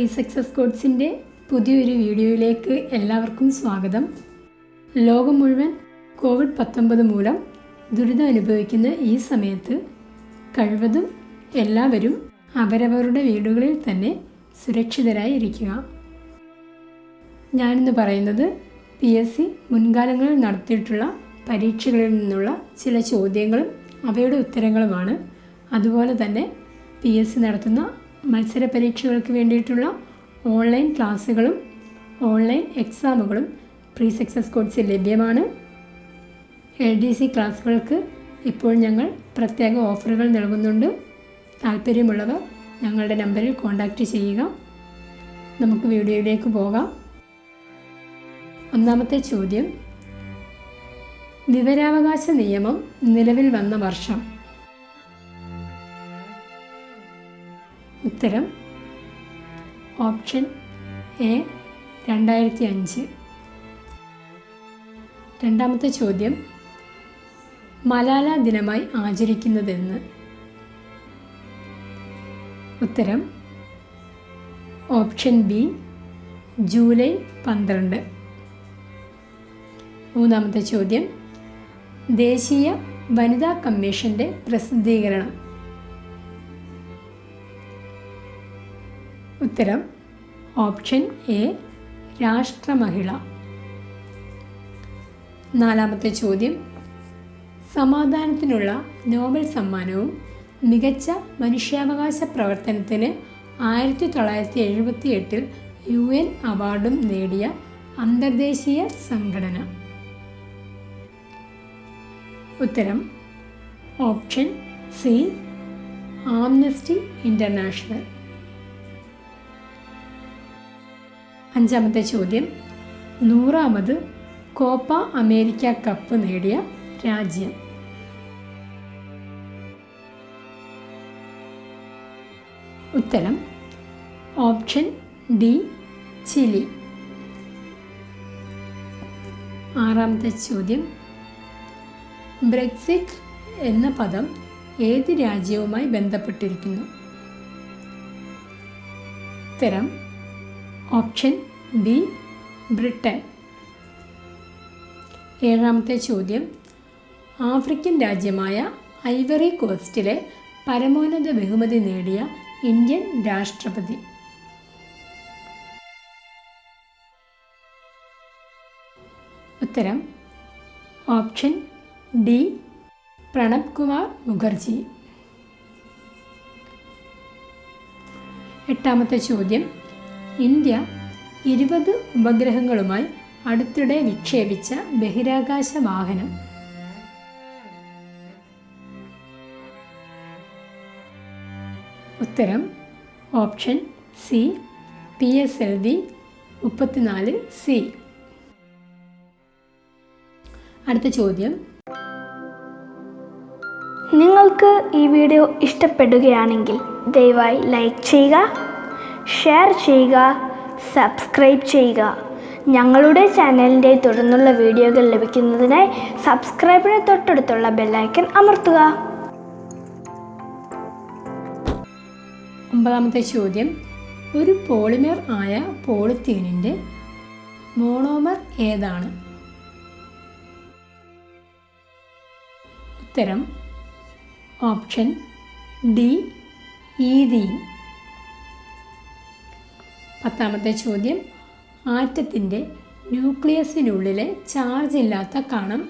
PreSuccess കോഴ്സിൻ്റെ പുതിയൊരു വീഡിയോയിലേക്ക് എല്ലാവർക്കും സ്വാഗതം. ലോകം മുഴുവൻ COVID-19 മൂലം ദുരിതം അനുഭവിക്കുന്ന ഈ സമയത്ത് കഴിവതും എല്ലാവരും അവരവരുടെ വീടുകളിൽ തന്നെ സുരക്ഷിതരായി ഇരിക്കുക. ഞാനിന്ന് പറയുന്നത് PSC മുൻകാലങ്ങളിൽ നടത്തിയിട്ടുള്ള പരീക്ഷകളിൽ നിന്നുള്ള ചില ചോദ്യങ്ങളും അവയുടെ ഉത്തരങ്ങളുമാണ്. അതുപോലെ തന്നെ PSC നടത്തുന്ന മത്സര പരീക്ഷകൾക്ക് വേണ്ടിയിട്ടുള്ള ഓൺലൈൻ ക്ലാസ്സുകളും ഓൺലൈൻ എക്സാമുകളും PreSuccess കോഴ്സിൽ ലഭ്യമാണ്. LDC ക്ലാസ്സുകൾക്ക് ഇപ്പോൾ ഞങ്ങൾ പ്രത്യേക ഓഫറുകൾ നൽകുന്നുണ്ട്. താല്പര്യമുള്ളവർ ഞങ്ങളുടെ നമ്പറിൽ കോൺടാക്റ്റ് ചെയ്യുക. നമുക്ക് വീഡിയോയിലേക്ക് പോകാം. ഒന്നാമത്തെ ചോദ്യം, വിവരാവകാശ നിയമം നിലവിൽ വന്ന വർഷം? ഉത്തരം ഓപ്ഷൻ എ 2005. രണ്ടാമത്തെ ചോദ്യം, മലാല ദിനമായി ആചരിക്കുന്നതെന്ന്? ഉത്തരം ഓപ്ഷൻ ബി ജൂലൈ 12. മൂന്നാമത്തെ ചോദ്യം, ദേശീയ വനിതാ കമ്മീഷൻ്റെ പ്രസിദ്ധീകരണം? ഉത്തരം ഓപ്ഷൻ എ രാഷ്ട്രമഹിള. നാലാമത്തെ ചോദ്യം, സമാധാനത്തിനുള്ള നോബൽ സമ്മാനവും മികച്ച മനുഷ്യാവകാശ പ്രവർത്തനത്തിന് 1978 UN അവാർഡും നേടിയ അന്തർദേശീയ സംഘടന? ഉത്തരം ഓപ്ഷൻ സി ആംനസ്റ്റി ഇൻ്റർനാഷണൽ. അഞ്ചാമത്തെ ചോദ്യം, 100ാമത് കോപ്പ അമേരിക്ക കപ്പ് നേടിയ രാജ്യം? ഉത്തരം ഓപ്ഷൻ ഡി ചിലി. ആറാമത്തെ ചോദ്യം, ബ്രെക്സിറ്റ് എന്ന പദം ഏത് രാജ്യവുമായി ബന്ധപ്പെട്ടിരിക്കുന്നു? ഉത്തരം ഓപ്ഷൻ ബി ബ്രിട്ടൻ. ഏഴാമത്തെ ചോദ്യം, ആഫ്രിക്കൻ രാജ്യമായ ഐവറി കോസ്റ്റിലെ പരമോന്നത ബഹുമതി നേടിയ ഇന്ത്യൻ രാഷ്ട്രപതി? ഉത്തരം ഓപ്ഷൻ ഡി പ്രണബ് കുമാർ മുഖർജി. എട്ടാമത്തെ ചോദ്യം, ഇന്ത്യ 20 ഉപഗ്രഹങ്ങളുമായി അടുത്തിടെ വിക്ഷേപിച്ച ബഹിരാകാശ വാഹനം? ഉത്തരം ഓപ്ഷൻ സി PSLV 34C. അടുത്ത ചോദ്യം, നിങ്ങൾക്ക് ഈ വീഡിയോ ഇഷ്ടപ്പെടുകയാണെങ്കിൽ ദയവായി ലൈക്ക് ചെയ്യുക, ഷെയർ ചെയ്യുക, സബ്സ്ക്രൈബ് ചെയ്യുക. ഞങ്ങളുടെ ചാനലിൻ്റെ തുടർന്നുള്ള വീഡിയോകൾ ലഭിക്കുന്നതിനായി സബ്സ്ക്രൈബിന് തൊട്ടടുത്തുള്ള ബെല്ലൈക്കൺ അമർത്തുക. ഒമ്പതാമത്തെ ചോദ്യം, ഒരു പോളിമർ ആയ പോളിത്തീനിൻ്റെ മോണോമർ ഏതാണ്? ഉത്തരം ഓപ്ഷൻ ഡി ഈഥീൻ. പത്താമത്തെ ചോദ്യം, ആറ്റത്തിൻ്റെ ന്യൂക്ലിയസിനുള്ളിലെ ചാർജ് ഇല്ലാത്ത കണം?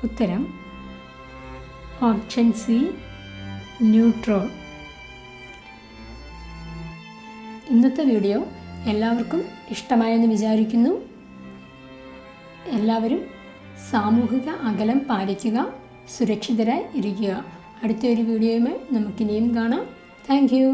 ഉത്തരം ഓപ്ഷൻ സി ന്യൂട്രോൺ. ഇന്നത്തെ വീഡിയോ എല്ലാവർക്കും ഇഷ്ടമായെന്ന് വിചാരിക്കുന്നു. എല്ലാവരും സാമൂഹിക അകലം പാലിക്കുക, സുരക്ഷിതരായി ഇരിക്കുക. അടുത്തൊരു വീഡിയോയുമായി നമുക്കിനിയും കാണാം. Thank you.